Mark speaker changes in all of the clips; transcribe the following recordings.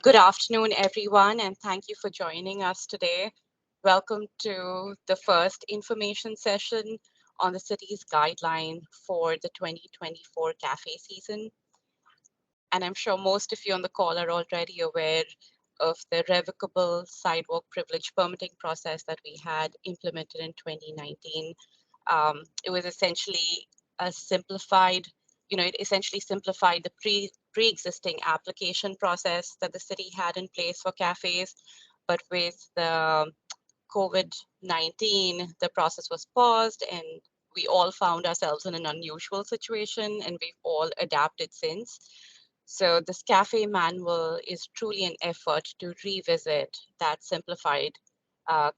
Speaker 1: Good afternoon, everyone, and thank you for joining us today. Welcome to the first information session on the city's guideline for the 2024 cafe season. And I'm sure most of you on the call are already aware of the revocable sidewalk privilege permitting process that we had implemented in 2019. It was essentially a simplified, it essentially simplified the pre-existing application process that the city had in place for cafes. But with the COVID-19, the process was paused and we all found ourselves in an unusual situation and we've all adapted since. So this cafe manual is truly an effort to revisit that simplified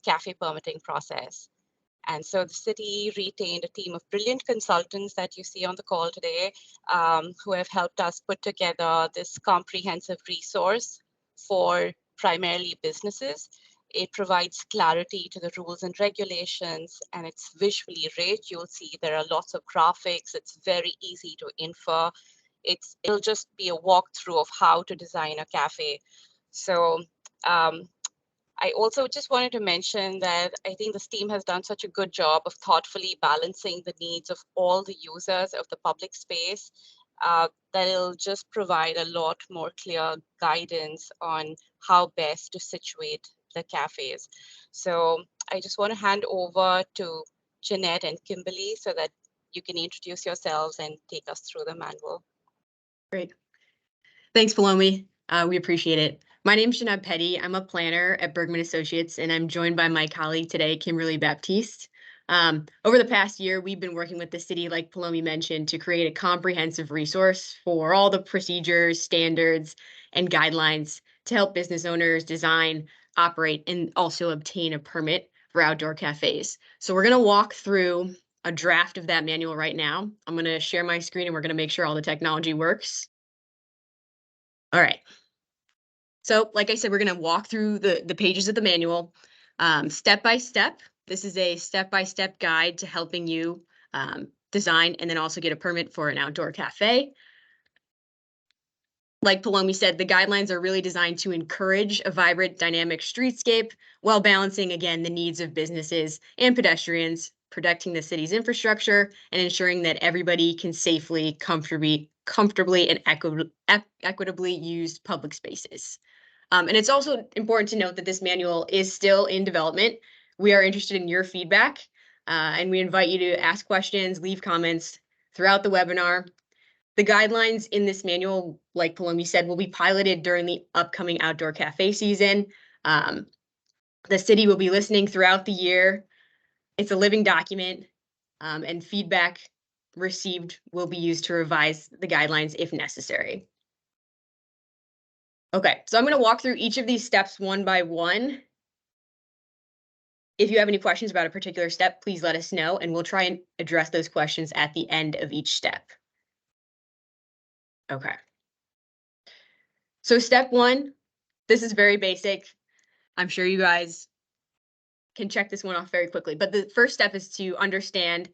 Speaker 1: cafe permitting process. And so the city retained a team of brilliant consultants that you see on the call today, who have helped us put together this comprehensive resource for primarily businesses. It provides clarity to the rules and regulations, and it's visually rich. You'll see there are lots of graphics. It's very easy to infer. It'll just be a walkthrough of how to design a cafe. So I also just wanted to mention that I think this team has done such a good job of thoughtfully balancing the needs of all the users of the public space that it'll just provide a lot more clear guidance on how best to situate the cafes. So I just want to hand over to Jeanette and Kimberly so that you can introduce yourselves and take us through the manual.
Speaker 2: Great. Thanks, Palomi. We appreciate it. My name is Jeanette Petty. I'm a planner at Bergman Associates, and I'm joined by my colleague today, Kimberly Baptiste. Over the past year, we've been working with the city, like Palomi mentioned, to create a comprehensive resource for all the procedures, standards, and guidelines to help business owners design, operate, and also obtain a permit for outdoor cafes. So we're going to walk through a draft of that manual right now. I'm going to share my screen, and we're going to make sure all the technology works. All right. So like I said, we're going to walk through the pages of the manual step by step. This is a step-by-step guide to helping you design and then also get a permit for an outdoor cafe. Like Palomi said, the guidelines are really designed to encourage a vibrant, dynamic streetscape while balancing, again, the needs of businesses and pedestrians, protecting the city's infrastructure, and ensuring that everybody can safely, comfortably, and equitably use public spaces. And it's also important to note that this manual is still in development. We are interested in your feedback, and we invite you to ask questions, leave comments throughout the webinar. The guidelines in this manual, like Palomi said, will be piloted during the upcoming outdoor cafe season. The city will be listening throughout the year. It's a living document, and feedback received will be used to revise the guidelines if necessary. Okay, so I'm going to walk through each of these steps one by one. If you have any questions about a particular step, please let us know, and we'll try and address those questions at the end of each step. Okay. So step one, this is very basic. I'm sure you guys can check this one off very quickly, but the first step is to understand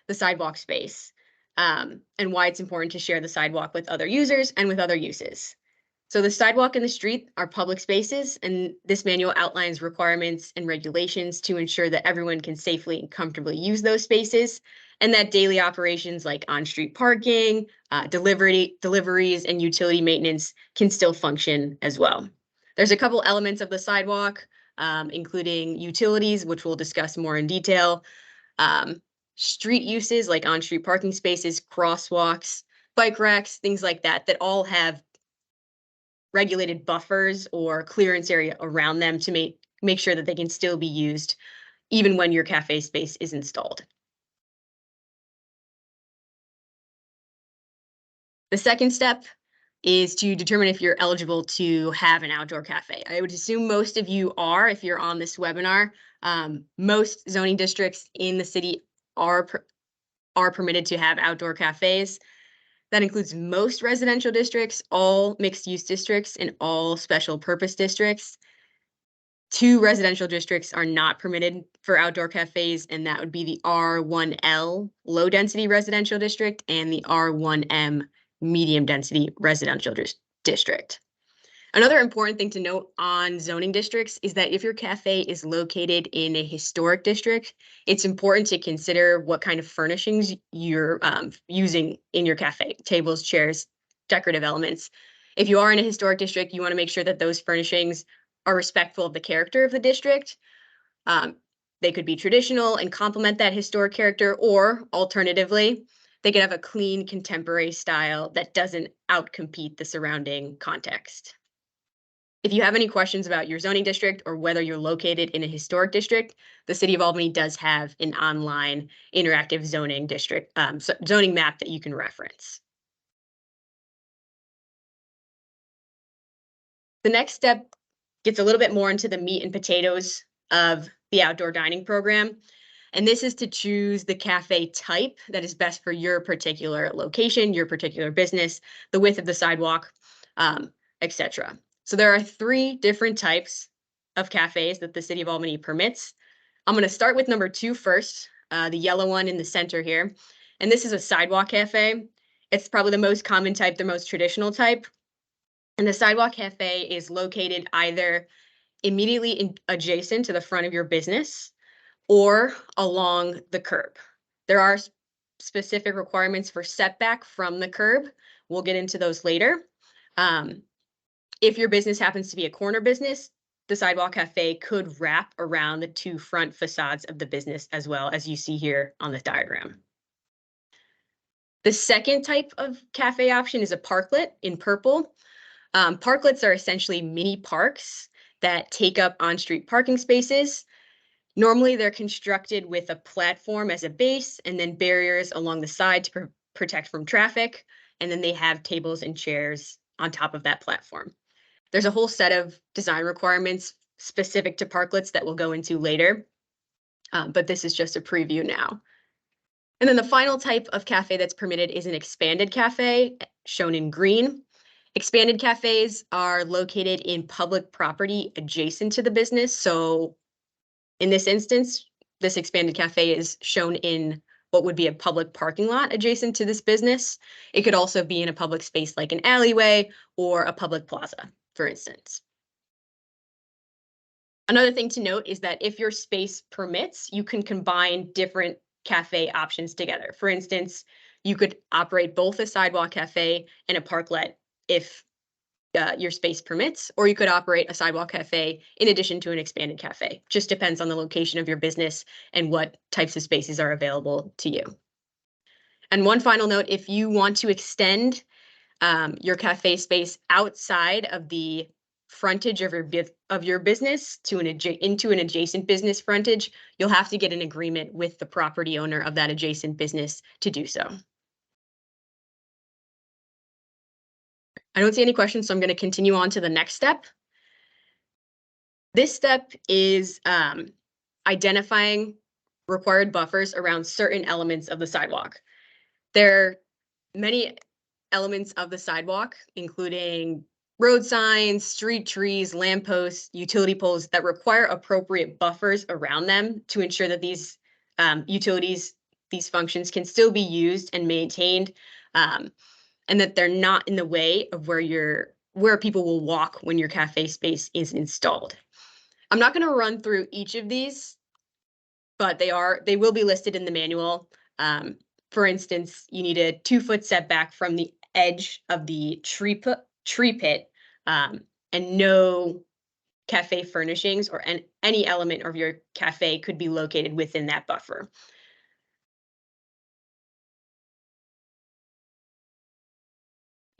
Speaker 2: the sidewalk space and why it's important to share the sidewalk with other users and with other uses. So the sidewalk and the street are public spaces, and this manual outlines requirements and regulations to ensure that everyone can safely and comfortably use those spaces, and that daily operations like on-street parking, deliveries, and utility maintenance can still function as well. There's a couple elements of the sidewalk, including utilities, which we'll discuss more in detail, street uses like on-street parking spaces, crosswalks, bike racks, things like that, that all have regulated buffers or clearance area around them to make sure that they can still be used even when your cafe space is installed. The second step is to determine if you're eligible to have an outdoor cafe. I would assume most of you are if you're on this webinar. Most zoning districts in the city are permitted to have outdoor cafes. That includes most residential districts, all mixed-use districts, and all special purpose districts. 2 residential districts are not permitted for outdoor cafes, and that would be the R1L low-density residential district and the R1M medium-density residential district. Another important thing to note on zoning districts is that if your cafe is located in a historic district, it's important to consider what kind of furnishings you're using in your cafe: tables, chairs, decorative elements. If you are in a historic district, you want to make sure that those furnishings are respectful of the character of the district. Um, they could be traditional and complement that historic character, or alternatively, they could have a clean contemporary style that doesn't outcompete the surrounding context. If you have any questions about your zoning district or whether you're located in a historic district, the City of Albany does have an online interactive zoning district, zoning map that you can reference. The next step gets a little bit more into the meat and potatoes of the outdoor dining program. And this is to choose the cafe type that is best for your particular location, your particular business, the width of the sidewalk, etc. So there are 3 different types of cafes that the City of Albany permits. I'm going to start with number 2 first, the yellow one in the center here. And this is a sidewalk cafe. It's probably the most common type, the most traditional type. And the sidewalk cafe is located either immediately adjacent to the front of your business or along the curb. There are specific requirements for setback from the curb. We'll get into those later. If your business happens to be a corner business, the sidewalk cafe could wrap around the 2 front facades of the business, as well as you see here on the diagram. The second type of cafe option is a parklet in purple. Parklets are essentially mini parks that take up on-street parking spaces. Normally, they're constructed with a platform as a base and then barriers along the side to protect from traffic. And then they have tables and chairs on top of that platform. There's a whole set of design requirements specific to parklets that we'll go into later, but this is just a preview now. And then the final type of cafe that's permitted is an expanded cafe, shown in green. Expanded cafes are located in public property adjacent to the business. So in this instance, this expanded cafe is shown in what would be a public parking lot adjacent to this business. It could also be in a public space like an alleyway or a public plaza, for instance. Another thing to note is that if your space permits, you can combine different cafe options together. For instance, you could operate both a sidewalk cafe and a parklet if your space permits, or you could operate a sidewalk cafe in addition to an expanded cafe. Just depends on the location of your business and what types of spaces are available to you. And one final note, if you want to extend your cafe space outside of the frontage of your business to into an adjacent business frontage, you'll have to get an agreement with the property owner of that adjacent business to do so. I don't see any questions, so I'm going to continue on to the next step. This step is identifying required buffers around certain elements of the sidewalk. There are many elements of the sidewalk, including road signs, street trees, lampposts, utility poles that require appropriate buffers around them to ensure that these utilities, these functions can still be used and maintained, and that they're not in the way of where people will walk when your cafe space is installed. I'm not going to run through each of these, but they will be listed in the manual. For instance, you need a 2-foot setback from the edge of the tree pit, and no cafe furnishings or any element of your cafe could be located within that buffer.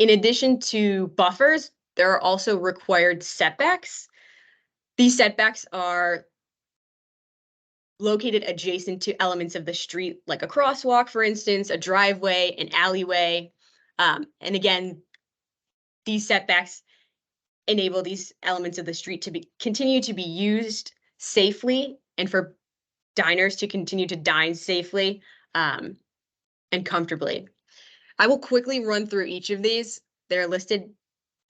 Speaker 2: In addition to buffers, there are also required setbacks. These setbacks are located adjacent to elements of the street, like a crosswalk, for instance, a driveway, an alleyway. And again, these setbacks enable these elements of the street to continue to be used safely and for diners to continue to dine safely and comfortably. I will quickly run through each of these. They're listed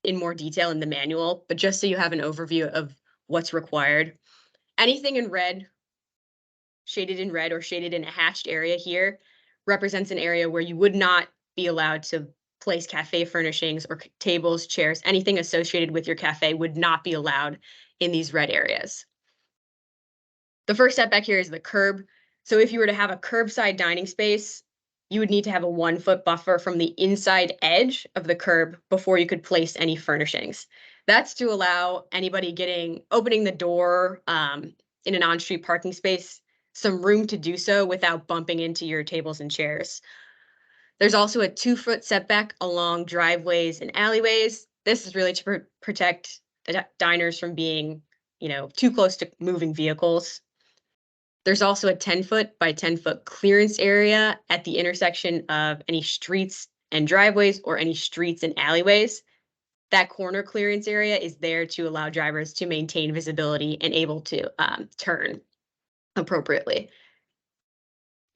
Speaker 2: in more detail in the manual, but just so you have an overview of what's required. Anything in red, shaded in red or shaded in a hatched area here, represents an area where you would not be allowed to place cafe furnishings or tables, chairs, anything associated with your cafe would not be allowed in these red areas. The first setback here is the curb. So if you were to have a curbside dining space, you would need to have a 1-foot buffer from the inside edge of the curb before you could place any furnishings. That's to allow anybody opening the door in an on-street parking space some room to do so without bumping into your tables and chairs. There's also a 2-foot setback along driveways and alleyways. This is really to protect the diners from being, too close to moving vehicles. There's also a 10-foot by 10-foot clearance area at the intersection of any streets and driveways or any streets and alleyways. That corner clearance area is there to allow drivers to maintain visibility and able to turn appropriately.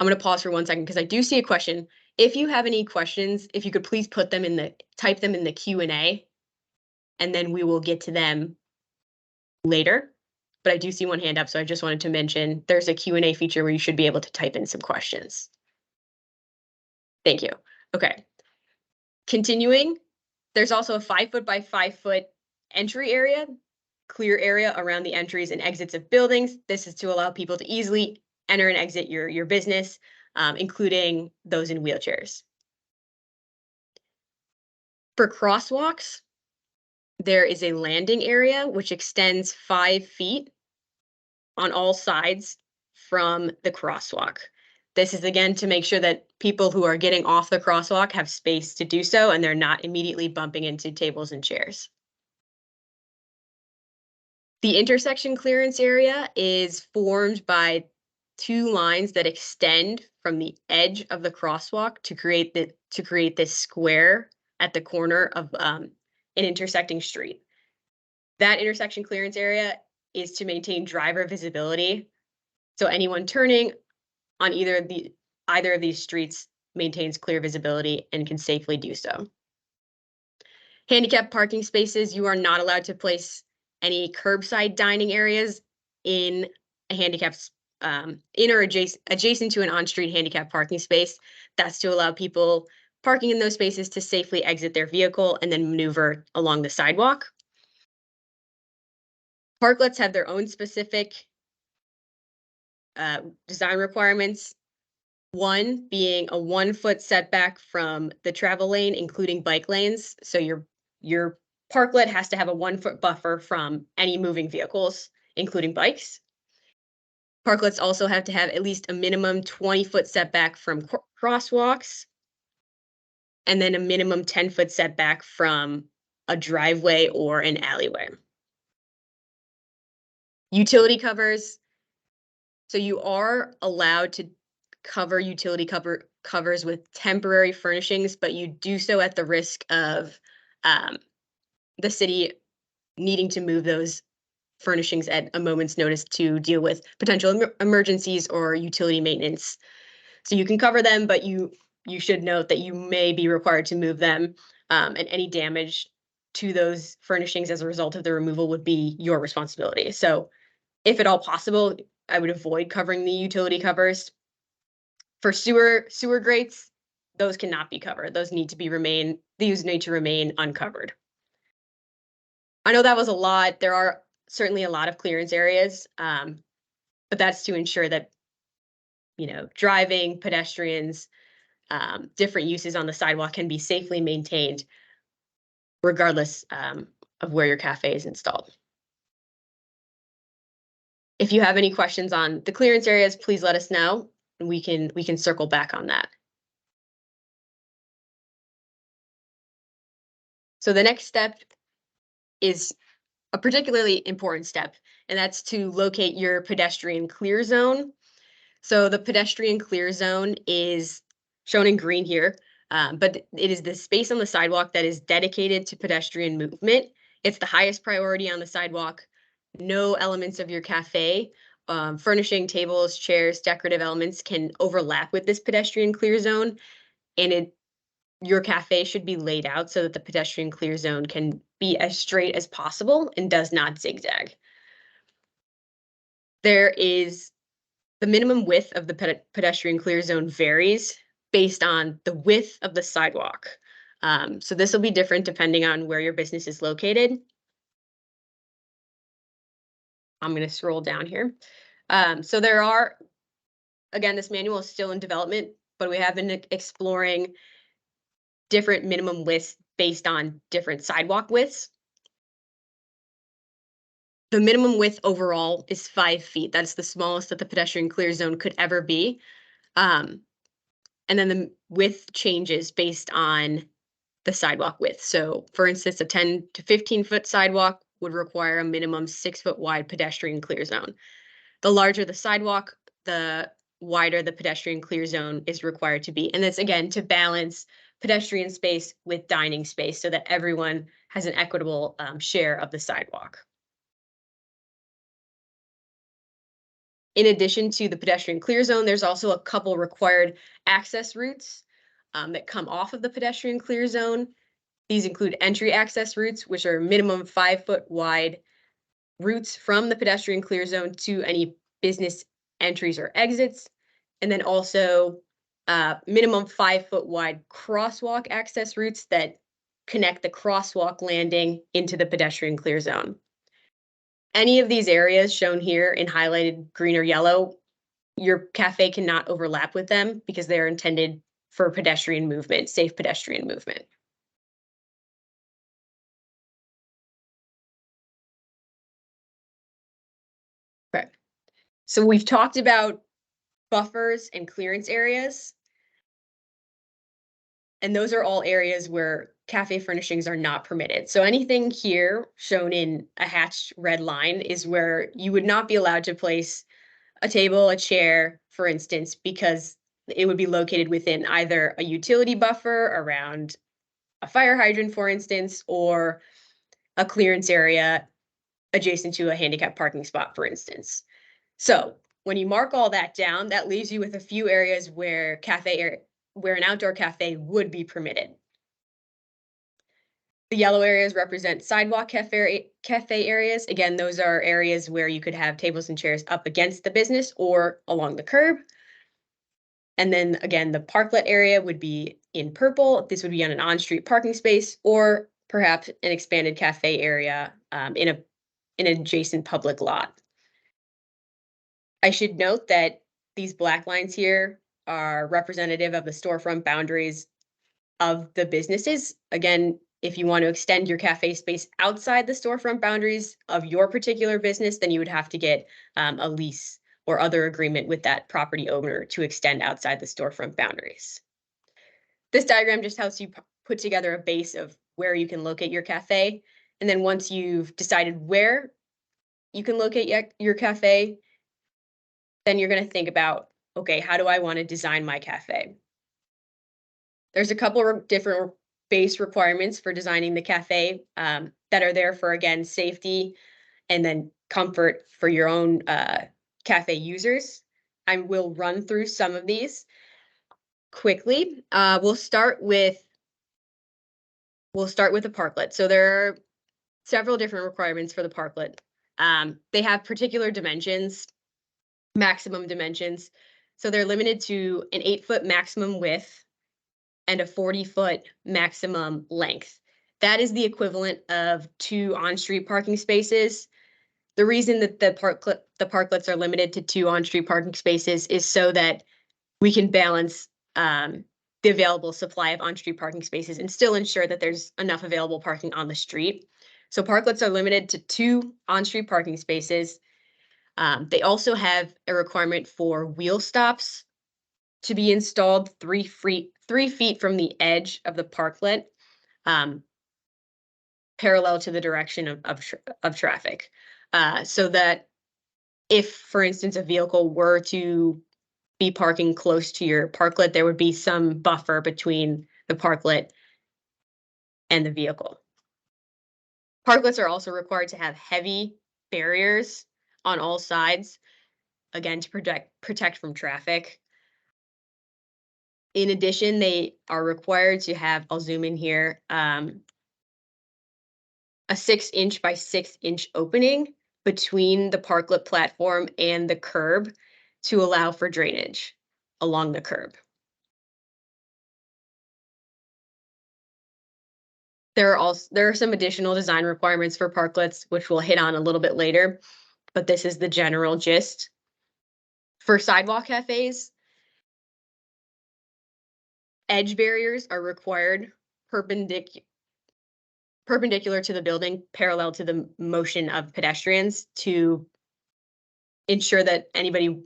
Speaker 2: I'm going to pause for 1 second because I do see a question. If you have any questions, if you could please type them in the Q&A, and then we will get to them later. But I do see one hand up, so I just wanted to mention there's a Q&A feature where you should be able to type in some questions. Thank you. Okay. Continuing, there's also a 5-foot by 5-foot entry area, clear area around the entries and exits of buildings. This is to allow people to easily enter and exit your business, including those in wheelchairs. For crosswalks, there is a landing area which extends 5 feet on all sides from the crosswalk. This is again to make sure that people who are getting off the crosswalk have space to do so and they're not immediately bumping into tables and chairs. The intersection clearance area is formed by 2 lines that extend from the edge of the crosswalk to create this square at the corner of an intersecting street. That intersection clearance area is to maintain driver visibility. So anyone turning on either of these streets maintains clear visibility and can safely do so. Handicap parking spaces, you are not allowed to place any curbside dining areas in a handicap in or adjacent to an on-street handicap parking space. That's to allow people parking in those spaces to safely exit their vehicle and then maneuver along the sidewalk. Parklets have their own specific design requirements. One being a 1-foot setback from the travel lane, including bike lanes. So your parklet has to have a 1-foot buffer from any moving vehicles, including bikes. Parklets also have to have at least a minimum 20-foot setback from crosswalks, and then a minimum 10-foot setback from a driveway or an alleyway. Utility covers. So you are allowed to cover utility covers with temporary furnishings, but you do so at the risk of the city needing to move those furnishings at a moment's notice to deal with potential emergencies or utility maintenance. So you can cover them, but you should note that you may be required to move them, and any damage to those furnishings as a result of the removal would be your responsibility. So if at all possible, I would avoid covering the utility covers. For sewer grates, those cannot be covered. Those need to remain uncovered. I know that was a lot. There are certainly a lot of clearance areas, but that's to ensure that, driving, pedestrians, different uses on the sidewalk can be safely maintained regardless of where your cafe is installed. If you have any questions on the clearance areas, please let us know, and we can circle back on that. So the next step is a particularly important step, and that's to locate your pedestrian clear zone. So the pedestrian clear zone is shown in green here, but it is the space on the sidewalk that is dedicated to pedestrian movement. It's the highest priority on the sidewalk. No elements of your cafe, furnishing, tables, chairs, decorative elements can overlap with this pedestrian clear zone, and your cafe should be laid out so that the pedestrian clear zone can be as straight as possible and does not zigzag. The minimum width of the pedestrian clear zone varies based on the width of the sidewalk. So this will be different depending on where your business is located. I'm going to scroll down here. So there are, again, this manual is still in development, but we have been exploring different minimum widths based on different sidewalk widths. The minimum width overall is 5 feet. That's the smallest that the pedestrian clear zone could ever be. And then the width changes based on the sidewalk width. So for instance, a 10 to 15 foot sidewalk would require a minimum 6 foot wide pedestrian clear zone. The larger the sidewalk, the wider the pedestrian clear zone is required to be. And that's again to balance pedestrian space with dining space so that everyone has an equitable share of the sidewalk. In addition to the pedestrian clear zone, there's also a couple required access routes that come off of the pedestrian clear zone. These include entry access routes, which are minimum 5 foot wide routes from the pedestrian clear zone to any business entries or exits. And then also minimum 5 foot wide crosswalk access routes that connect the crosswalk landing into the pedestrian clear zone. Any of these areas shown here in highlighted green or yellow, your cafe cannot overlap with them because they are intended for pedestrian movement, safe pedestrian movement. Okay. So we've talked about buffers and clearance areas. And those are all areas where cafe furnishings are not permitted. So anything here shown in a hatched red line is where you would not be allowed to place a table, a chair, for instance, because it would be located within either a utility buffer around a fire hydrant, for instance, or a clearance area adjacent to a handicap parking spot, for instance. So when you mark all that down, that leaves you with a few areas where where an outdoor cafe would be permitted. The yellow areas represent sidewalk cafe areas. Again, those are areas where you could have tables and chairs up against the business or along the curb. And then again, the parklet area would be in purple. This would be on an on-street parking space or perhaps an expanded cafe area in an adjacent public lot. I should note that these black lines here are representative of the storefront boundaries of the businesses. Again, if you want to extend your cafe space outside the storefront boundaries of your particular business, then you would have to get a lease or other agreement with that property owner to extend outside the storefront boundaries. This diagram just helps you put together a base of where you can locate your cafe. And then once you've decided where you can locate your cafe, then you're going to think about, okay, how do I want to design my cafe? There's a couple of different base requirements for designing the cafe that are there for, again, safety and then comfort for your own cafe users. I will run through some of these quickly. We'll start with a parklet. So there are several different requirements for the parklet. They have particular dimensions, maximum dimensions. So they're limited to an 8-foot maximum width and a 40-foot maximum length. That is the equivalent of 2 on-street parking spaces. The reason that the parklets are limited to 2 on-street parking spaces is so that we can balance the available supply of on-street parking spaces and still ensure that there's enough available parking on the street. So parklets are limited to 2 on-street parking spaces. They also have a requirement for wheel stops to be installed 3 feet from the edge of the parklet, parallel to the direction of traffic, so that if, for instance, a vehicle were to be parking close to your parklet, there would be some buffer between the parklet and the vehicle. Parklets are also required to have heavy barriers on all sides, again, to protect from traffic. In addition, they are required to have, I'll zoom in here, a 6-inch by 6-inch opening between the parklet platform and the curb to allow for drainage along the curb. There are some additional design requirements for parklets, which we'll hit on a little bit later, but this is the general gist. For sidewalk cafes, edge barriers are required perpendicular to the building, parallel to the motion of pedestrians, to ensure that anybody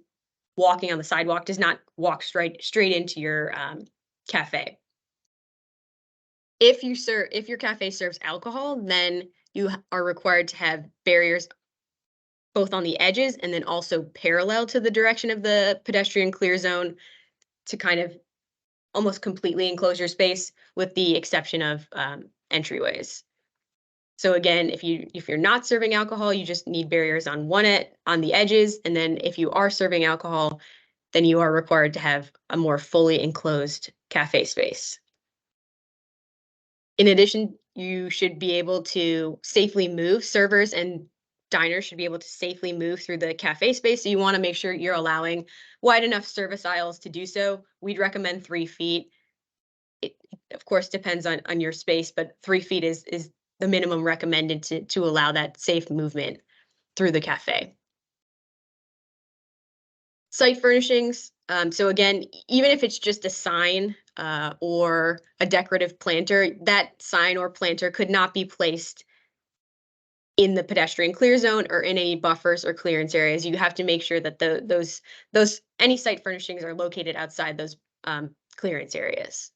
Speaker 2: walking on the sidewalk does not walk straight into your cafe. If your cafe serves alcohol, then you are required to have barriers both on the edges and then also parallel to the direction of the pedestrian clear zone to kind of almost completely enclose your space, with the exception of entryways. So again, if you're not serving alcohol, you just need barriers on the edges, and then if you are serving alcohol, then you are required to have a more fully enclosed cafe space. In addition, you should be able to safely move. Servers and diners should be able to safely move through the cafe space. So you want to make sure you're allowing wide enough service aisles to do so. We'd recommend 3 feet. It, of course, depends on your space, but 3 feet is the minimum recommended to allow that safe movement through the cafe. Site furnishings. So again, even if it's just a sign or a decorative planter, that sign or planter could not be placed in the pedestrian clear zone or in any buffers or clearance areas. You have to make sure that any site furnishings are located outside those clearance areas.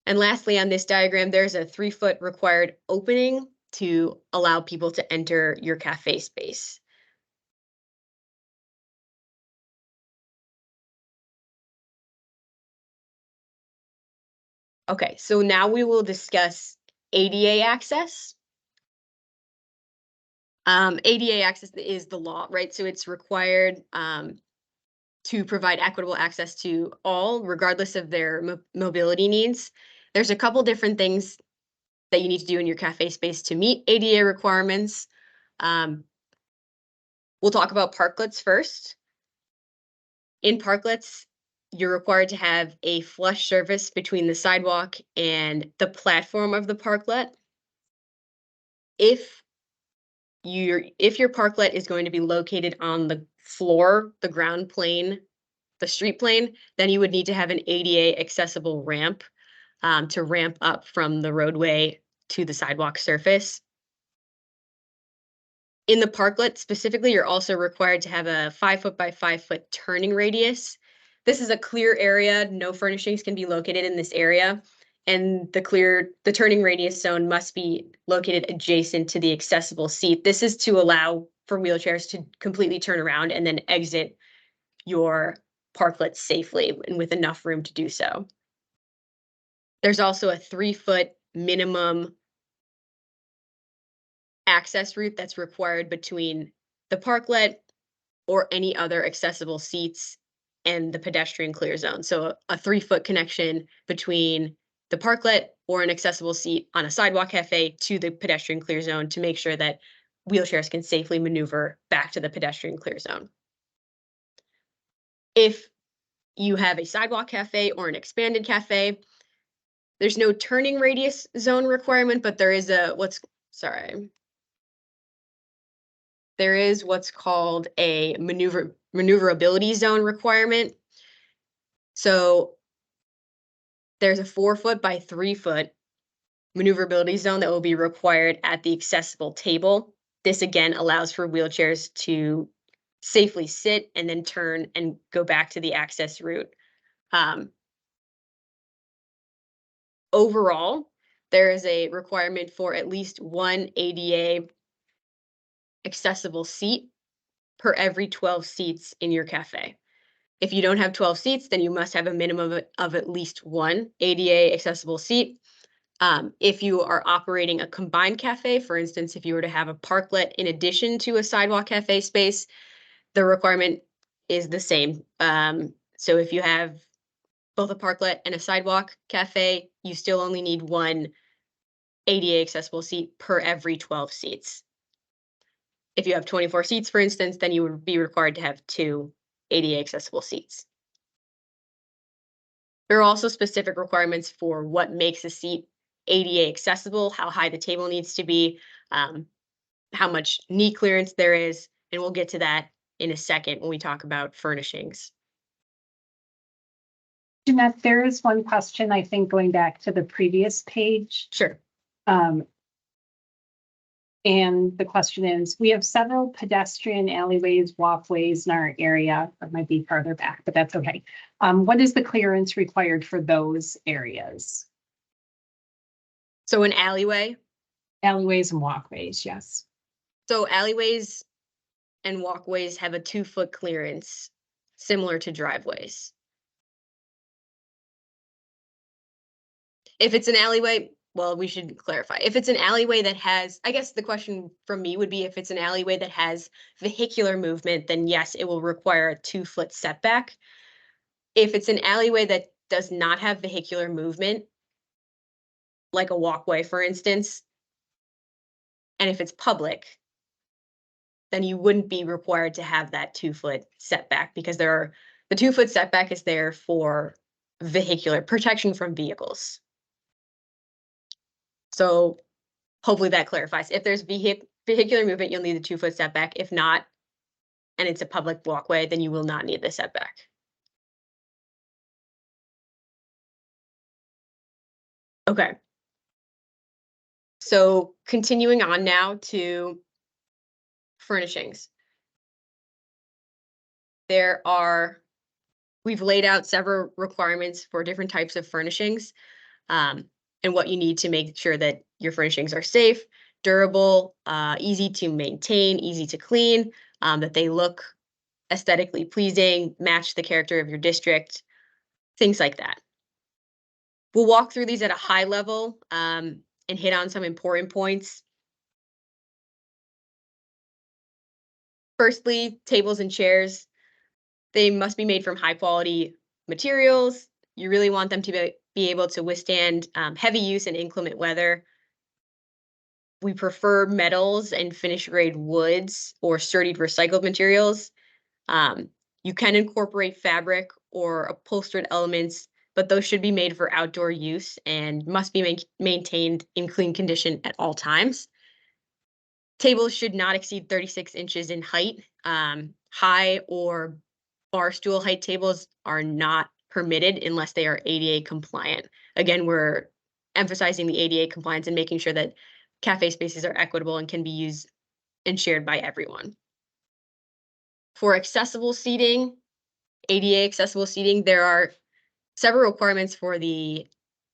Speaker 2: And lastly, on this diagram, there's a 3-foot required opening to allow people to enter your cafe space. Okay, so now we will discuss ADA access. ADA access is the law, right? So it's required to provide equitable access to all, regardless of their mobility needs. There's a couple different things that you need to do in your cafe space to meet ADA requirements. We'll talk about parklets first. In parklets, you're required to have a flush surface between the sidewalk and the platform of the parklet. If your parklet is going to be located on the floor, the ground plane, the street plane, then you would need to have an ADA accessible ramp to ramp up from the roadway to the sidewalk surface. In the parklet specifically, you're also required to have a 5-foot by 5-foot turning radius. This is a clear area. No furnishings can be located in this area. And the turning radius zone must be located adjacent to the accessible seat. This is to allow for wheelchairs to completely turn around and then exit your parklet safely and with enough room to do so. There's also a 3-foot minimum access route that's required between the parklet or any other accessible seats and the pedestrian clear zone. So a 3-foot connection between the parklet or an accessible seat on a sidewalk cafe to the pedestrian clear zone to make sure that wheelchairs can safely maneuver back to the pedestrian clear zone. If you have a sidewalk cafe or an expanded cafe, there's no turning radius zone requirement, but there is what's called a maneuverability zone requirement. So there's a 4-foot by 3-foot maneuverability zone that will be required at the accessible table. This again allows for wheelchairs to safely sit and then turn and go back to the access route. Overall, there is a requirement for at least one ADA accessible seat per every 12 seats in your cafe. If you don't have 12 seats, then you must have a minimum of at least one ADA accessible seat. If you are operating a combined cafe, for instance, if you were to have a parklet in addition to a sidewalk cafe space, the requirement is the same. So if you have both a parklet and a sidewalk cafe, you still only need one ADA accessible seat per every 12 seats. If you have 24 seats, for instance, then you would be required to have 2 ADA accessible seats. There are also specific requirements for what makes a seat ADA accessible, how high the table needs to be, how much knee clearance there is, and we'll get to that in a second when we talk about furnishings.
Speaker 3: Jeanette, there is one question, I think, going back to the previous page.
Speaker 2: Sure.
Speaker 3: And the question is, we have several pedestrian alleyways, walkways in our area. It might be farther back, but that's okay. What is the clearance required for those areas?
Speaker 2: So an alleyway.
Speaker 3: Alleyways and walkways, yes.
Speaker 2: So alleyways and walkways have a 2-foot clearance, similar to driveways. If it's an alleyway, well, we should clarify. If it's an alleyway that has, I guess the question from me would be if it's an alleyway that has vehicular movement, then yes, it will require a 2-foot setback. If it's an alleyway that does not have vehicular movement, like a walkway, for instance, and if it's public, then you wouldn't be required to have that 2-foot setback because the 2-foot setback is there for vehicular protection from vehicles. So hopefully that clarifies. If there's vehicular movement, you'll need the 2-foot setback. If not, and it's a public walkway, then you will not need the setback. Okay. So continuing on now to furnishings. We've laid out several requirements for different types of furnishings, and what you need to make sure that your furnishings are safe, durable, easy to maintain, easy to clean, that they look aesthetically pleasing, match the character of your district, things like that. We'll walk through these at a high level and hit on some important points. Firstly, tables and chairs. They must be made from high quality materials. You really want them to be able to withstand heavy use and inclement weather. We prefer metals and finish grade woods or sturdy recycled materials. You can incorporate fabric or upholstered elements, but those should be made for outdoor use and must be maintained in clean condition at all times. Tables should not exceed 36 inches in height. High or bar stool height tables are not permitted unless they are ADA compliant. Again, we're emphasizing the ADA compliance and making sure that cafe spaces are equitable and can be used and shared by everyone. For accessible seating, ADA accessible seating, there are several requirements for the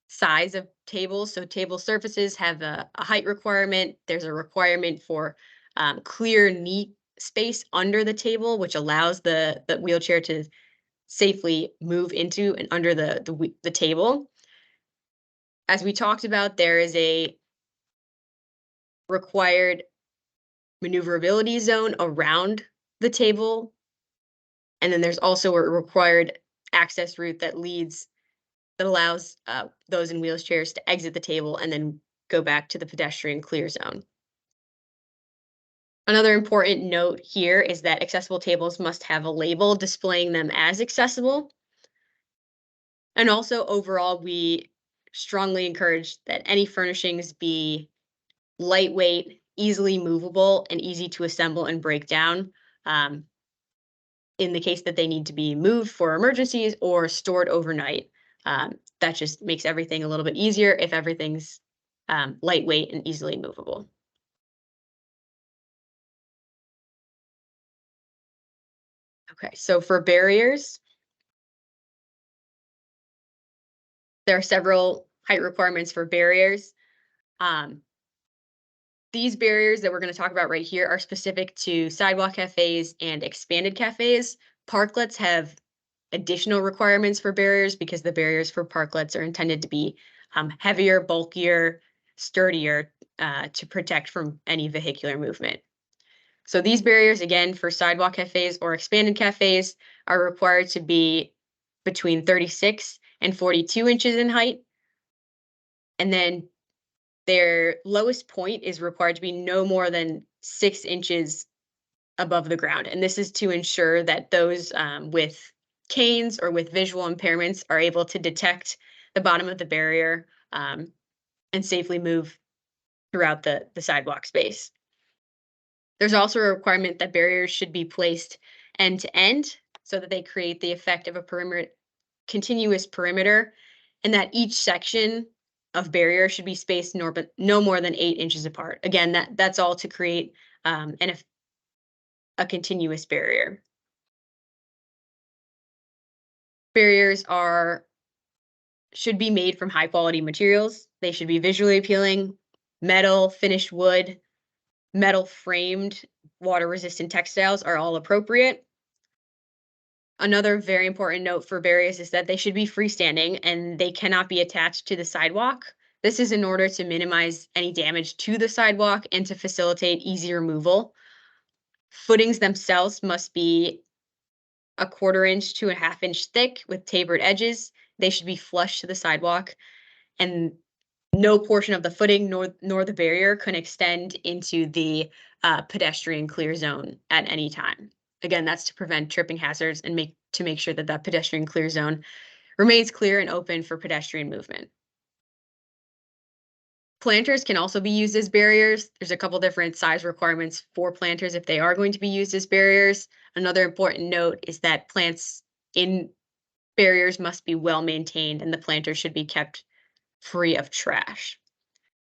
Speaker 2: size of tables. So table surfaces have a height requirement. There's a requirement for clear, neat space under the table, which allows the wheelchair to safely move into and under the table. As we talked about, there is a required maneuverability zone around the table. And then there's also a required access route that allows those in wheelchairs to exit the table and then go back to the pedestrian clear zone. Another important note here is that accessible tables must have a label displaying them as accessible. And also overall, we strongly encourage that any furnishings be lightweight, easily movable, and easy to assemble and break down. In the case that they need to be moved for emergencies or stored overnight. That just makes everything a little bit easier if everything's lightweight and easily movable. Okay, so for barriers, there are several height requirements for barriers. These barriers that we're going to talk about right here are specific to sidewalk cafes and expanded cafes. Parklets have additional requirements for barriers because the barriers for parklets are intended to be heavier, bulkier, sturdier to protect from any vehicular movement. So these barriers, again, for sidewalk cafes or expanded cafes are required to be between 36 and 42 inches in height. And then their lowest point is required to be no more than 6 inches above the ground. And this is to ensure that those with canes or with visual impairments are able to detect the bottom of the barrier and safely move throughout the sidewalk space. There's also a requirement that barriers should be placed end to end so that they create the effect of a continuous perimeter, and that each section of barrier should be spaced no more than 8 inches apart. Again, that's all to create a continuous barrier. Barriers should be made from high quality materials. They should be visually appealing, metal, finished wood, metal framed, water resistant textiles are all appropriate. Another very important note for barriers is that they should be freestanding and they cannot be attached to the sidewalk. This is in order to minimize any damage to the sidewalk and to facilitate easy removal. Footings themselves must be 1/4 inch to 1/2 inch thick with tapered edges. They should be flush to the sidewalk, and no portion of the footing nor the barrier can extend into the pedestrian clear zone at any time. Again, that's to prevent tripping hazards and make sure that that pedestrian clear zone remains clear and open for pedestrian movement. Planters can also be used as barriers. There's a couple different size requirements for planters if they are going to be used as barriers. Another important note is that plants in barriers must be well maintained and the planters should be kept free of trash.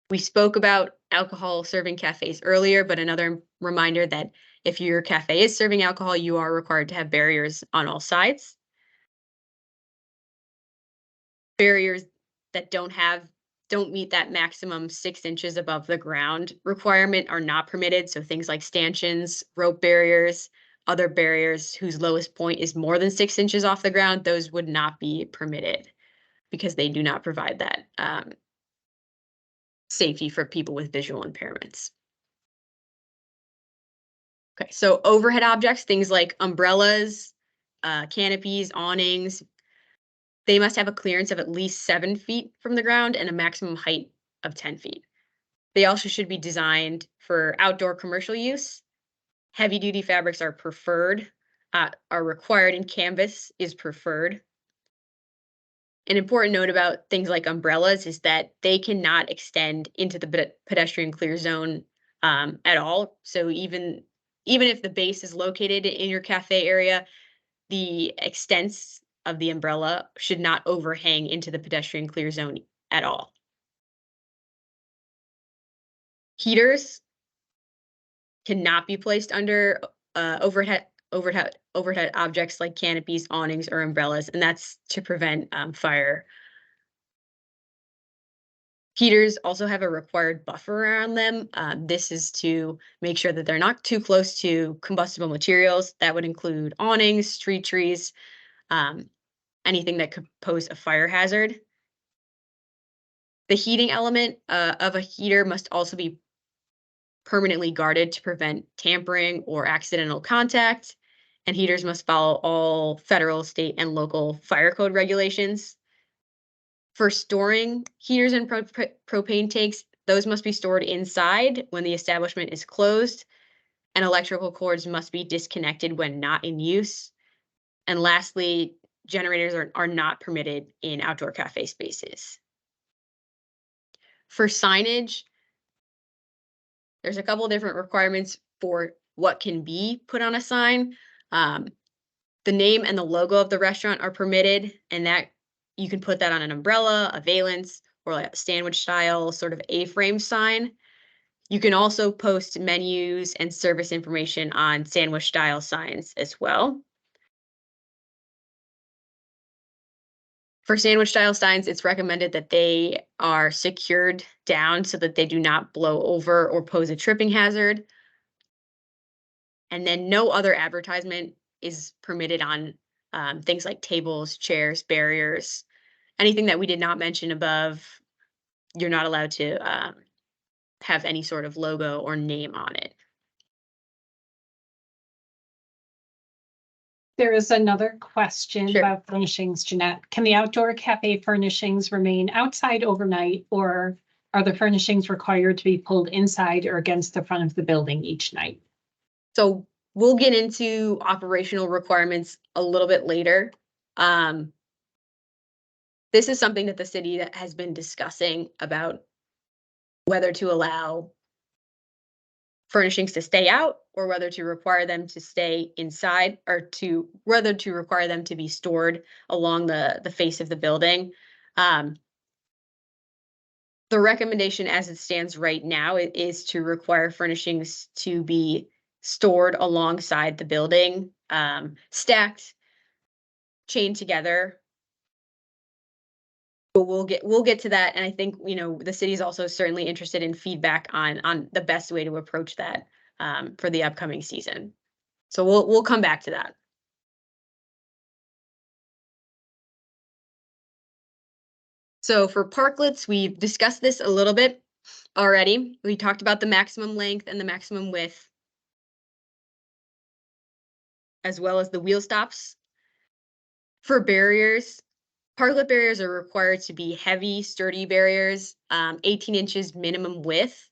Speaker 2: We spoke about alcohol serving cafes earlier, but another reminder that if your cafe is serving alcohol, you are required to have barriers on all sides. Barriers that don't meet that maximum 6 inches above the ground requirement are not permitted. So things like stanchions, rope barriers, other barriers whose lowest point is more than 6 inches off the ground, those would not be permitted because they do not provide that safety for people with visual impairments. Okay, so overhead objects, things like umbrellas, canopies, awnings, they must have a clearance of at least 7 feet from the ground and a maximum height of 10 feet. They also should be designed for outdoor commercial use. Heavy duty fabrics are preferred, are required, and canvas is preferred. An important note about things like umbrellas is that they cannot extend into the pedestrian clear zone at all. So even if the base is located in your cafe area, the extents of the umbrella should not overhang into the pedestrian clear zone at all. Heaters cannot be placed under overhead objects like canopies, awnings, or umbrellas, and that's to prevent fire. Heaters also have a required buffer around them. This is to make sure that they're not too close to combustible materials. That would include awnings, street trees, anything that could pose a fire hazard. The heating element of a heater must also be permanently guarded to prevent tampering or accidental contact, and heaters must follow all federal, state, and local fire code regulations. For storing heaters and propane tanks, those must be stored inside when the establishment is closed, and electrical cords must be disconnected when not in use. And lastly, generators are not permitted in outdoor cafe spaces. For signage, there's a couple different requirements for what can be put on a sign. The name and the logo of the restaurant are permitted, and that you can put that on an umbrella, a valance, or like a sandwich style sort of A-frame sign. You can also post menus and service information on sandwich style signs as well. For sandwich style signs, it's recommended that they are secured down so that they do not blow over or pose a tripping hazard. And then no other advertisement is permitted on things like tables, chairs, barriers, anything that we did not mention above. You're not allowed to have any sort of logo or name on it.
Speaker 3: There is another question
Speaker 2: Sure.
Speaker 3: about furnishings, Jeanette. Can the outdoor cafe furnishings remain outside overnight, or are the furnishings required to be pulled inside or against the front of the building each night?
Speaker 2: So we'll get into operational requirements a little bit later. This is something that the city has been discussing about whether to allow furnishings to stay out or whether to require them to stay inside, or whether to require them to be stored along the face of the building. The recommendation as it stands right now is to require furnishings to be stored alongside the building, stacked, chained together. But we'll get to that, and I think the city is also certainly interested in feedback on the best way to approach that for the upcoming season. So we'll come back to that. So for parklets, we've discussed this a little bit already. We talked about the maximum length and the maximum width, as well as the wheel stops. For barriers, parklet barriers are required to be heavy, sturdy barriers, 18 inches minimum width,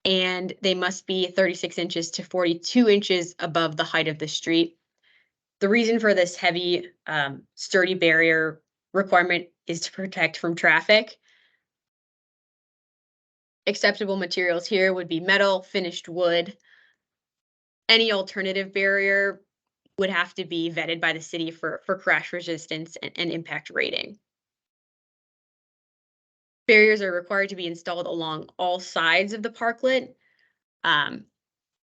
Speaker 2: and they must be 36 inches to 42 inches above the height of the street. The reason for this heavy, sturdy barrier requirement is to protect from traffic. Acceptable materials here would be metal, finished wood. Any alternative barrier would have to be vetted by the city for crash resistance and impact rating. Barriers are required to be installed along all sides of the parklet,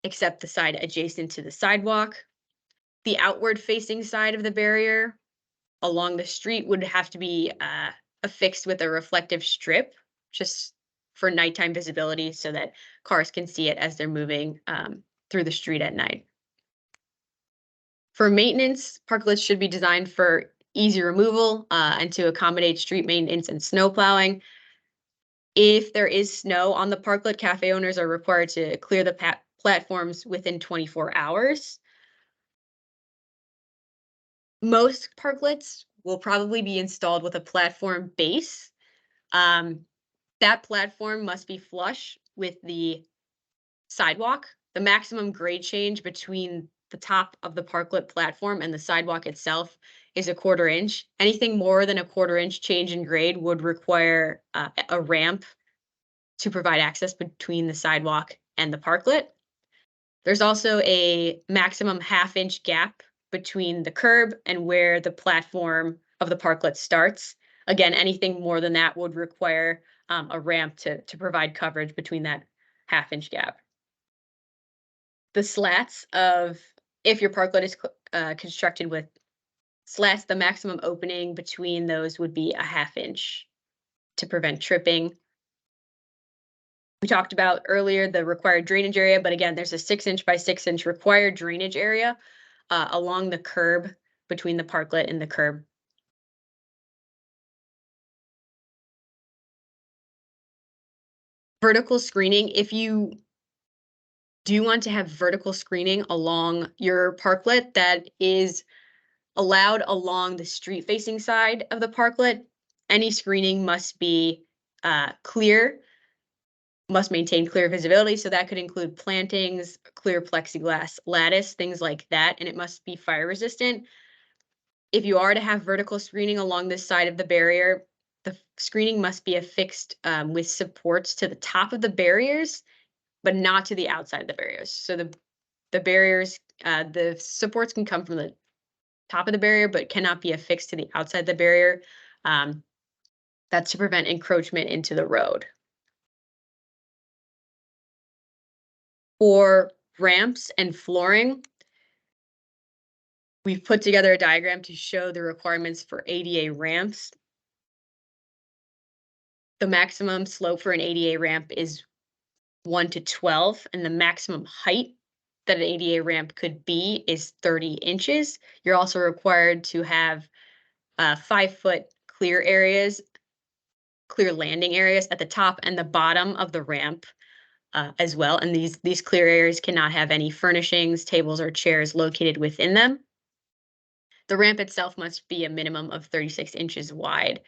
Speaker 2: except the side adjacent to the sidewalk. The outward facing side of the barrier along the street would have to be affixed with a reflective strip, just for nighttime visibility so that cars can see it as they're moving through the street at night. For maintenance, parklets should be designed for easy removal and to accommodate street maintenance and snow plowing. If there is snow on the parklet, cafe owners are required to clear the platforms within 24 hours. Most parklets will probably be installed with a platform base. That platform must be flush with the sidewalk. The maximum grade change between the top of the parklet platform and the sidewalk itself is a 1/4 inch. Anything more than a 1/4 inch change in grade would require a ramp to provide access between the sidewalk and the parklet. There's also a maximum 1/2 inch gap between the curb and where the platform of the parklet starts. Again, anything more than that would require a ramp to provide coverage between that 1/2 inch gap. The slats if your parklet is constructed with slats, the maximum opening between those would be a 1/2 inch to prevent tripping. We talked about earlier the required drainage area, but again, there's a 6 inch by 6 inch required drainage area along the curb between the parklet and the curb. Vertical screening, if you do want to have vertical screening along your parklet, that is allowed along the street facing side of the parklet. Any screening must be clear, must maintain clear visibility. So that could include plantings, clear plexiglass lattice, things like that, and it must be fire resistant. If you are to have vertical screening along this side of the barrier, the screening must be affixed with supports to the top of the barriers, but not to the outside of the barriers. So the barriers, the supports can come from the top of the barrier, but cannot be affixed to the outside of the barrier. That's to prevent encroachment into the road. For ramps and flooring, we've put together a diagram to show the requirements for ADA ramps. The maximum slope for an ADA ramp is 1 to 12, and the maximum height that an ADA ramp could be is 30 inches. You're also required to have 5-foot clear areas, clear landing areas at the top and the bottom of the ramp as well. And these clear areas cannot have any furnishings, tables, or chairs located within them. The ramp itself must be a minimum of 36 inches wide.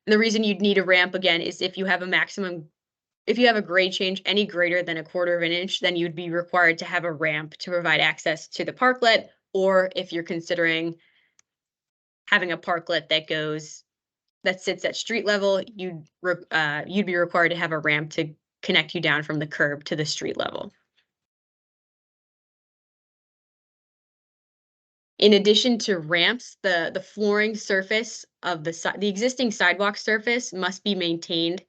Speaker 2: The reason you'd need a ramp, again, is if you have a grade change any greater than a 1/4 of an inch, then you'd be required to have a ramp to provide access to the parklet, or if you're considering having a parklet that goes that sits at street level, you'd be required to have a ramp to connect you down from the curb to the street level. In addition to ramps, the flooring surface of the existing sidewalk surface must be maintained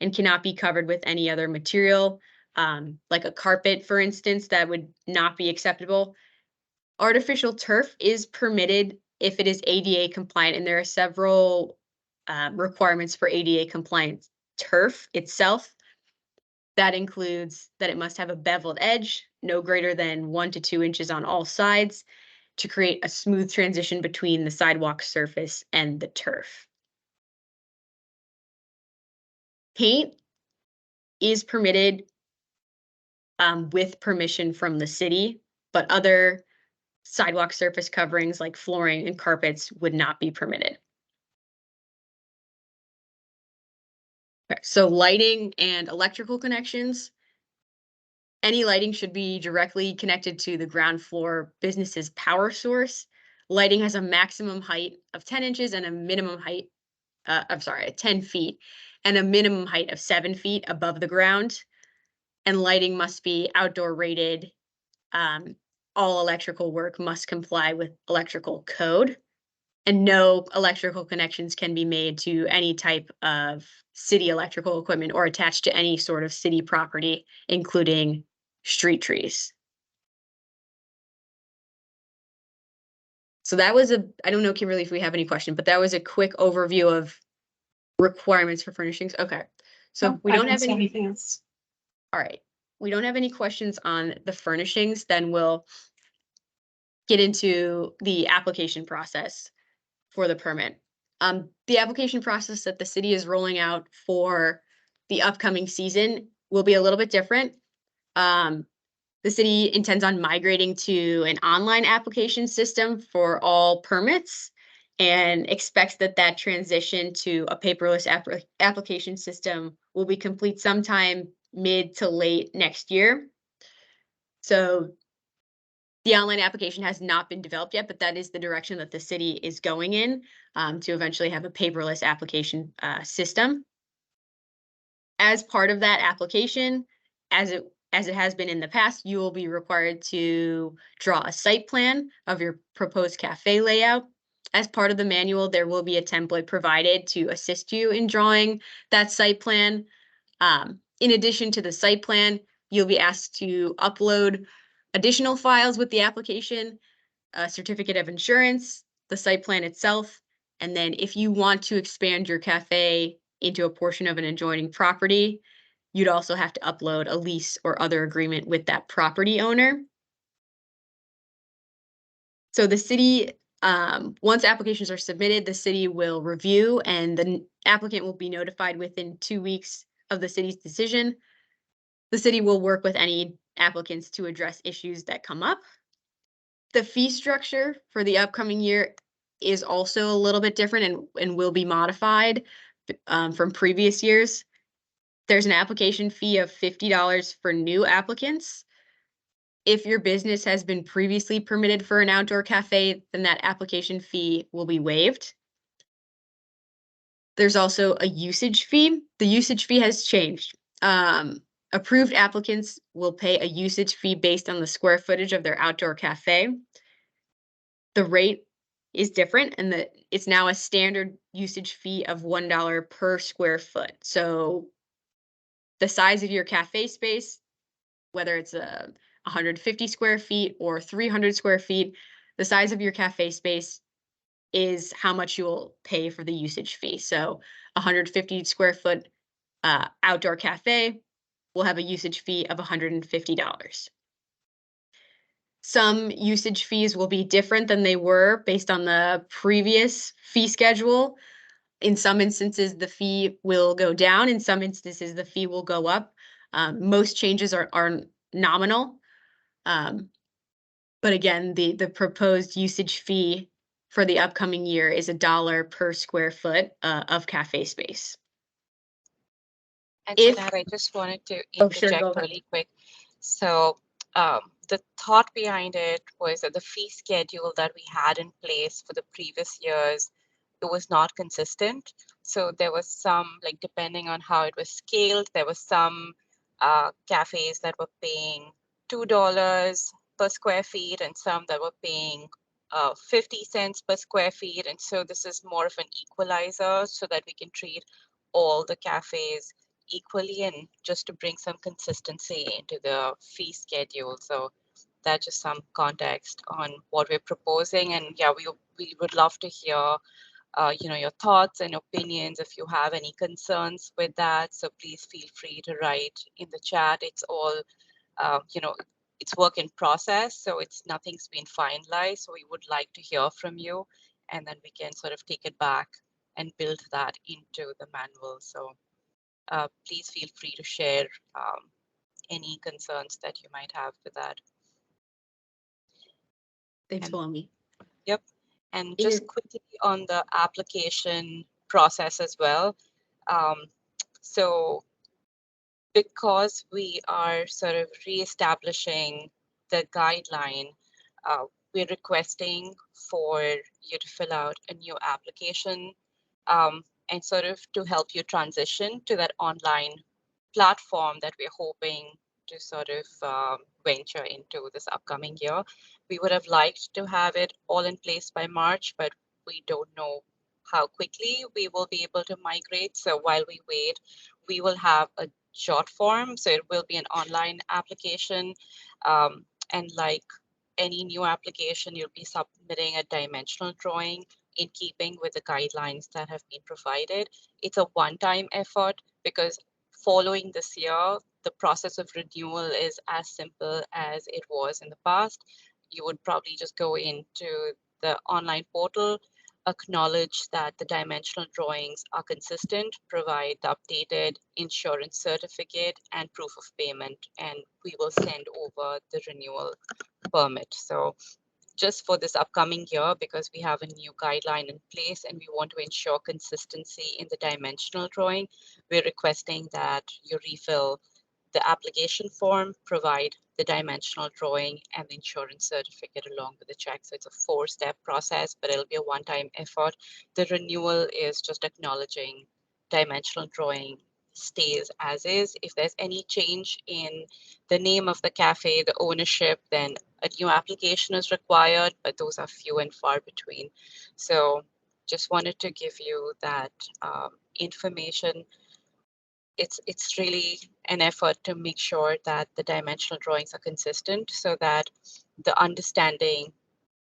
Speaker 2: and cannot be covered with any other material, like a carpet, for instance, that would not be acceptable. Artificial turf is permitted if it is ADA compliant, and there are several requirements for ADA compliant turf itself. That includes that it must have a beveled edge, no greater than 1 to 2 inches on all sides, to create a smooth transition between the sidewalk surface and the turf. Paint is permitted with permission from the city, but other sidewalk surface coverings like flooring and carpets would not be permitted. Okay, so lighting and electrical connections. Any lighting should be directly connected to the ground floor business's power source. Lighting has a maximum height of 10 inches and a minimum height, 10 feet, and a minimum height of 7 feet above the ground. And lighting must be outdoor rated. All electrical work must comply with electrical code. And no electrical connections can be made to any type of city electrical equipment or attached to any sort of city property, including street trees. So that was I don't know, Kimberly, if we have any questions, but that was a quick overview of requirements for furnishings. Okay. So
Speaker 3: No,
Speaker 2: we
Speaker 3: I
Speaker 2: don't have
Speaker 3: see
Speaker 2: any,
Speaker 3: anything else.
Speaker 2: all right. We don't have any questions on the furnishings, then we'll get into the application process for the permit. The application process that the city is rolling out for the upcoming season will be a little bit different. The city intends on migrating to an online application system for all permits and expects that that transition to a paperless application system will be complete sometime mid to late next year. So the online application has not been developed yet, but that is the direction that the city is going in, to eventually have a paperless application system. As part of that application, as it has been in the past, you will be required to draw a site plan of your proposed cafe layout. As part of the manual, there will be a template provided to assist you in drawing that site plan. In addition to the site plan, you'll be asked to upload additional files with the application, a certificate of insurance, the site plan itself, and then if you want to expand your cafe into a portion of an adjoining property, you'd also have to upload a lease or other agreement with that property owner. So the city, once applications are submitted, the city will review and the applicant will be notified within 2 weeks of the city's decision. The city will work with any applicants to address issues that come up. The fee structure for the upcoming year is also a little bit different and will be modified from previous years. There's an application fee of $50 for new applicants. If your business has been previously permitted for an outdoor cafe, then that application fee will be waived. There's also a usage fee. The usage fee has changed. Approved applicants will pay a usage fee based on the square footage of their outdoor cafe. The rate is different and it's now a standard usage fee of $1 per square foot. So the size of your cafe space, whether it's 150 square feet or 300 square feet, the size of your cafe space is how much you will pay for the usage fee. So 150 square foot outdoor cafe will have a usage fee of $150. Some usage fees will be different than they were based on the previous fee schedule. In some instances, the fee will go down. In some instances, the fee will go up. Most changes are nominal. But again, the proposed usage fee for the upcoming year is $1 per square foot of cafe space.
Speaker 1: And
Speaker 2: If
Speaker 1: Jeanette, I just wanted to
Speaker 2: Oh, sure, go
Speaker 1: interject
Speaker 2: ahead.
Speaker 1: really quick. So the thought behind it was that the fee schedule that we had in place for the previous years it was not consistent. So there was some, like, depending on how it was scaled, there was some cafes that were paying $2 per square feet and some that were paying 50 cents per square feet. And so this is more of an equalizer so that we can treat all the cafes equally and just to bring some consistency into the fee schedule. So that's just some context on what we're proposing. And yeah, we would love to hear your thoughts and opinions if you have any concerns with that. So please feel free to write in the chat. It's all, it's work in process. So it's nothing's been finalized. So we would like to hear from you and then we can sort of take it back and build that into the manual. So please feel free to share any concerns that you might have with that.
Speaker 2: Thanks,
Speaker 1: And,
Speaker 2: Palami.
Speaker 1: yep. And just quickly on the application process as well. So because we are sort of reestablishing the guideline, we're requesting for you to fill out a new application and sort of to help you transition to that online platform that we're hoping to sort of venture into this upcoming year. We would have liked to have it all in place by March, but we don't know how quickly we will be able to migrate. So while we wait, we will have a jot form. So it will be an online application. And like any new application, you'll be submitting a dimensional drawing in keeping with the guidelines that have been provided. It's a one-time effort because following this year, the process of renewal is as simple as it was in the past. You would probably just go into the online portal, acknowledge that the dimensional drawings are consistent, provide the updated insurance certificate and proof of payment, and we will send over the renewal permit. So just for this upcoming year, because we have a new guideline in place and we want to ensure consistency in the dimensional drawing, we're requesting that you refill the application form, provide the dimensional drawing and the insurance certificate along with the check. So it's a 4-step process, but it'll be a one-time effort. The renewal is just acknowledging dimensional drawing stays as is. If there's any change in the name of the cafe, the ownership, then a new application is required, but those are few and far between. So just wanted to give you that information. It's really an effort to make sure that the dimensional drawings are consistent so that the understanding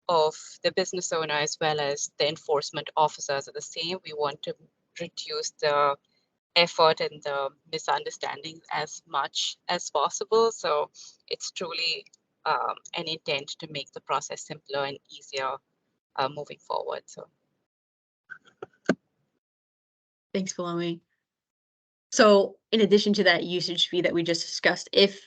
Speaker 1: of the business owner as well as the enforcement officers are the same. We want to reduce the effort and the misunderstandings as much as possible. So it's truly an intent to make the process simpler and easier moving forward. So
Speaker 2: Thanks, Palami. So in addition to that usage fee that we just discussed, if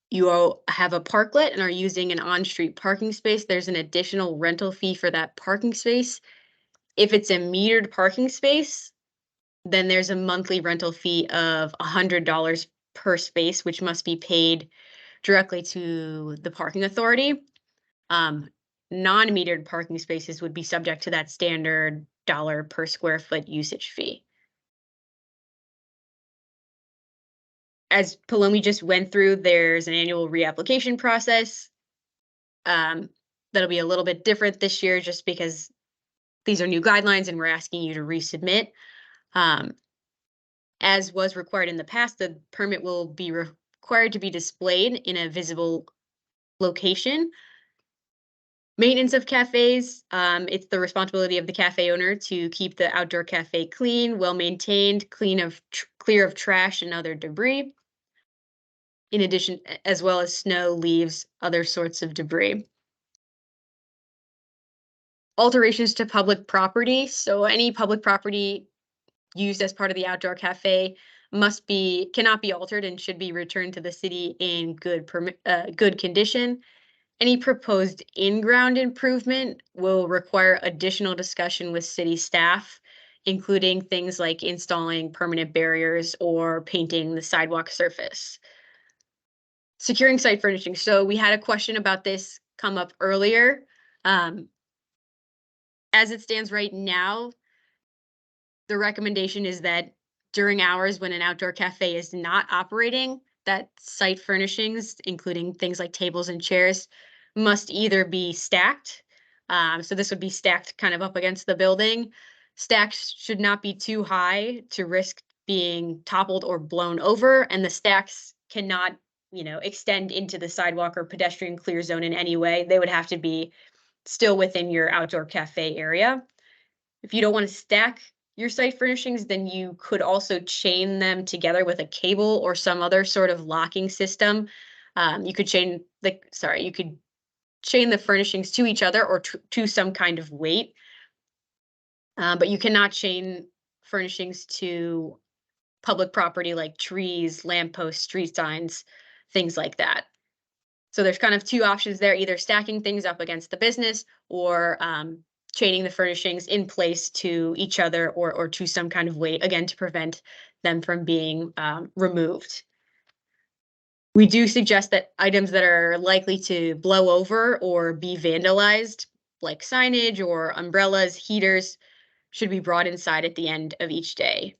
Speaker 2: you have a parklet and are using an on-street parking space, there's an additional rental fee for that parking space. If it's a metered parking space, then there's a monthly rental fee of $100 per space, which must be paid directly to the parking authority. Non-metered parking spaces would be subject to that standard dollar per square foot usage fee. As Paloma just went through, there's an annual reapplication process. That'll be a little bit different this year just because these are new guidelines and we're asking you to resubmit. As was required in the past, the permit will be required to be displayed in a visible location. Maintenance of cafes, it's the responsibility of the cafe owner to keep the outdoor cafe clean, well-maintained, clear of trash and other debris. In addition, as well as snow, leaves, other sorts of debris. Alterations to public property. So any public property used as part of the outdoor cafe cannot be altered and should be returned to the city in good condition. Any proposed in-ground improvement will require additional discussion with city staff, including things like installing permanent barriers or painting the sidewalk surface. Securing site furnishing. So we had a question about this come up earlier. As it stands right now, the recommendation is that during hours when an outdoor cafe is not operating, that site furnishings, including things like tables and chairs, must either be stacked. So this would be stacked kind of up against the building. Stacks should not be too high to risk being toppled or blown over, and the stacks cannot, extend into the sidewalk or pedestrian clear zone in any way. They would have to be still within your outdoor cafe area. If you don't want to stack your site furnishings, then you could also chain them together with a cable or some other sort of locking system. You could chain the furnishings to each other or to some kind of weight, but you cannot chain furnishings to public property like trees, lampposts, street signs, things like that. So there's kind of two options there, either stacking things up against the business or chaining the furnishings in place to each other or to some kind of weight, again, to prevent them from being removed. We do suggest that items that are likely to blow over or be vandalized, like signage or umbrellas, heaters, should be brought inside at the end of each day.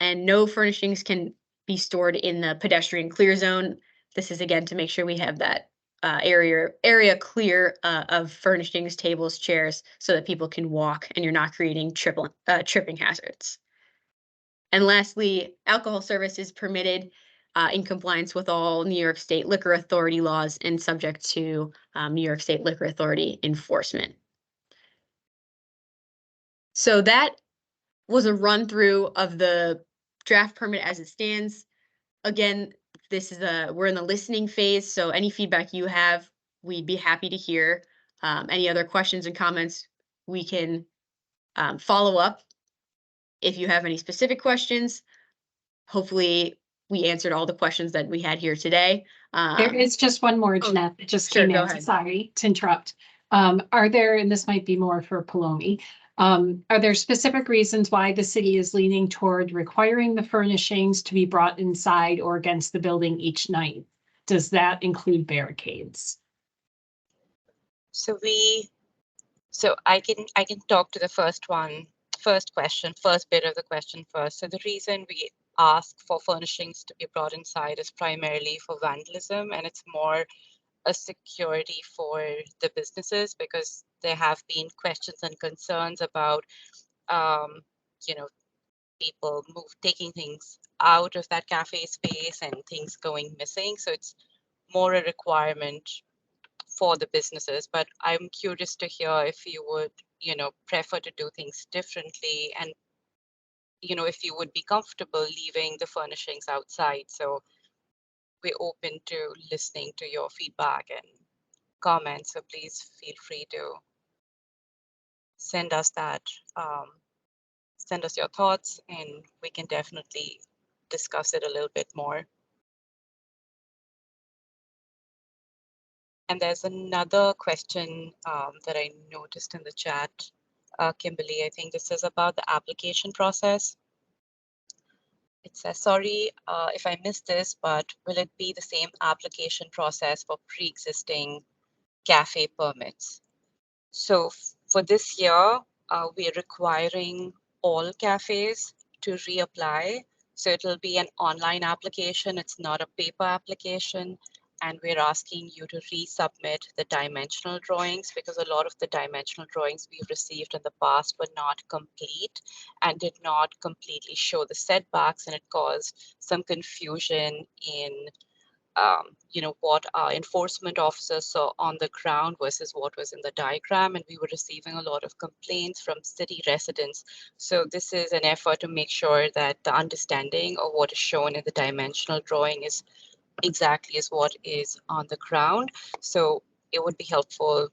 Speaker 2: And no furnishings can be stored in the pedestrian clear zone. This is again to make sure we have that area clear of furnishings, tables, chairs, so that people can walk and you're not creating tripping hazards. And lastly, alcohol service is permitted in compliance with all New York State Liquor Authority laws and subject to New York State Liquor Authority enforcement. So that was a run through of the draft permit as it stands. Again, we're in the listening phase, so any feedback you have, we'd be happy to hear. Any other questions and comments, we can follow up if you have any specific questions. Hopefully, we answered all the questions that we had here today.
Speaker 3: There is just one more, Jeanette, that just
Speaker 2: sure,
Speaker 3: came
Speaker 2: go
Speaker 3: in.
Speaker 2: ahead.
Speaker 3: Sorry to interrupt. Are there, and this might be more for Palomi, are there specific reasons why the city is leaning toward requiring the furnishings to be brought inside or against the building each night? Does that include barricades?
Speaker 1: So I can talk to the first bit of the question first. So the reason we ask for furnishings to be brought inside is primarily for vandalism, and it's more a security for the businesses because there have been questions and concerns about people taking things out of that cafe space and things going missing. So it's more a requirement for the businesses, but I'm curious to hear if you would, prefer to do things differently and, if you would be comfortable leaving the furnishings outside. So we're open to listening to your feedback and comments. So please feel free to send us send us your thoughts and we can definitely discuss it a little bit more. And there's another question that I noticed in the chat, Kimberly. I think this is about the application process. It says, sorry if I missed this, but will it be the same application process for pre-existing cafe permits? So for this year, we're requiring all cafes to reapply. So it'll be an online application. It's not a paper application. And we're asking you to resubmit the dimensional drawings because a lot of the dimensional drawings we've received in the past were not complete and did not completely show the setbacks, and it caused some confusion in what our enforcement officers saw on the ground versus what was in the diagram. And we were receiving a lot of complaints from city residents. So this is an effort to make sure that the understanding of what is shown in the dimensional drawing is exactly as what is on the ground. So it would be helpful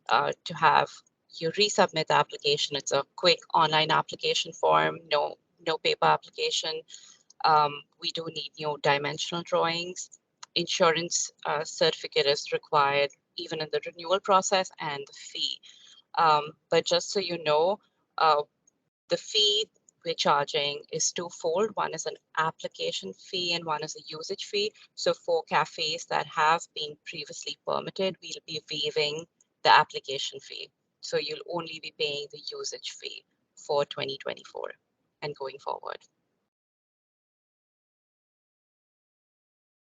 Speaker 1: to have you resubmit the application. It's a quick online application form, no paper application. We do need new dimensional drawings. Insurance certificate is required even in the renewal process, and the fee. But just so you know, the fee we're charging is twofold. One is an application fee and one is a usage fee. So for cafes that have been previously permitted, we'll be waiving the application fee. So you'll only be paying the usage fee for 2024 and going forward.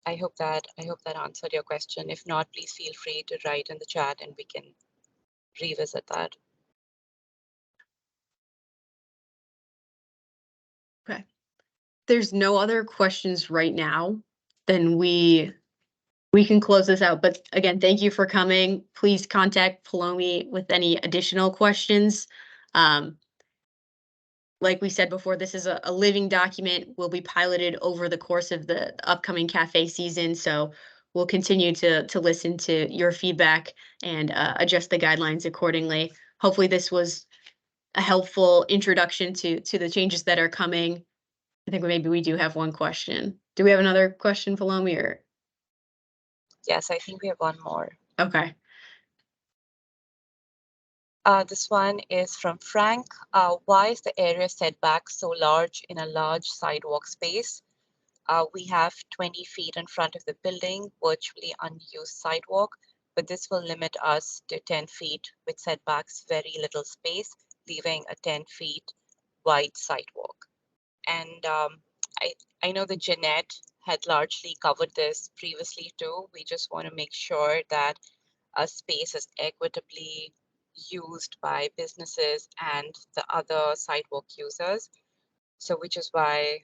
Speaker 1: I hope that answered your question. If not, please feel free to write in the chat and we can revisit that.
Speaker 2: Okay. There's no other questions right now, then we can close this out. But again, thank you for coming. Please contact Palomi with any additional questions. Like we said before, this is a living document, will be piloted over the course of the upcoming cafe season. So we'll continue to listen to your feedback and adjust the guidelines accordingly. Hopefully this was a helpful introduction to the changes that are coming. I think maybe we do have one question. Do we have another question, Palomi, or?
Speaker 1: Yes, I think we have one more.
Speaker 2: Okay.
Speaker 1: This one is from Frank. Why is the area setback so large in a large sidewalk space? We have 20 feet in front of the building, virtually unused sidewalk, but this will limit us to 10 feet with setbacks, very little space, leaving a 10 feet wide sidewalk. And I know that Jeanette had largely covered this previously too. We just want to make sure that a space is equitably used by businesses and the other sidewalk users. So which is why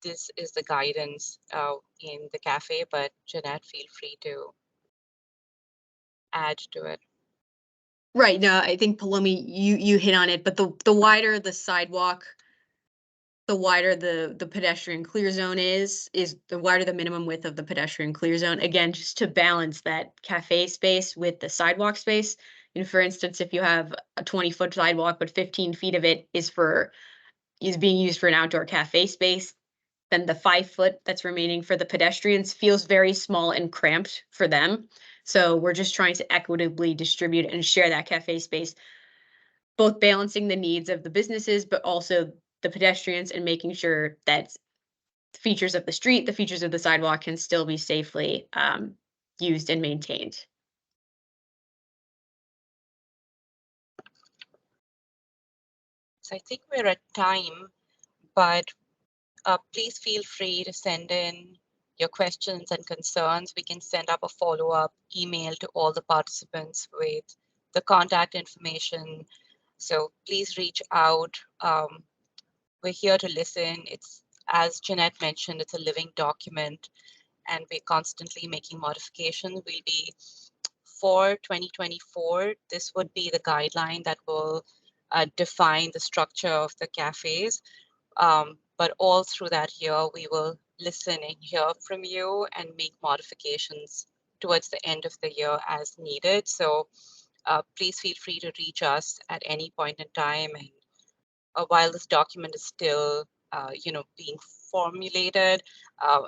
Speaker 1: this is the guidance in the cafe, but Jeanette, feel free to add to it.
Speaker 2: Right. No, I think Palomi, you hit on it, but the wider the sidewalk, the wider the pedestrian clear zone is the wider the minimum width of the pedestrian clear zone. Again, just to balance that cafe space with the sidewalk space. You know, for instance, if you have a 20-foot sidewalk, but 15 feet of it is being used for an outdoor cafe space, then the 5 foot that's remaining for the pedestrians feels very small and cramped for them. So we're just trying to equitably distribute and share that cafe space, both balancing the needs of the businesses, but also the pedestrians, and making sure that the features of the street, the features of the sidewalk can still be safely used and maintained.
Speaker 1: So I think we're at time, but please feel free to send in your questions and concerns. We can send up a follow-up email to all the participants with the contact information. So please reach out. We're here to listen. It's, as Jeanette mentioned, it's a living document and we're constantly making modifications. We'll be, for 2024, this would be the guideline that will define the structure of the cafes. But all through that year, we will listen and hear from you and make modifications towards the end of the year as needed. So please feel free to reach us at any point in time. And while this document is still, being formulated,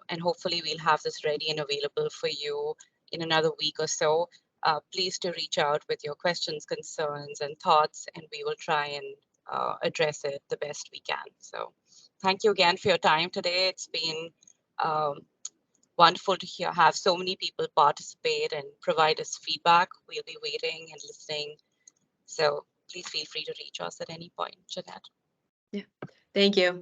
Speaker 1: and hopefully we'll have this ready and available for you in another week or so, please to reach out with your questions, concerns, and thoughts, and we will try and address it the best we can. So thank you again for your time today. It's been wonderful to have so many people participate and provide us feedback. We'll be waiting and listening. So please feel free to reach us at any point, Jeanette.
Speaker 2: Yeah, thank you.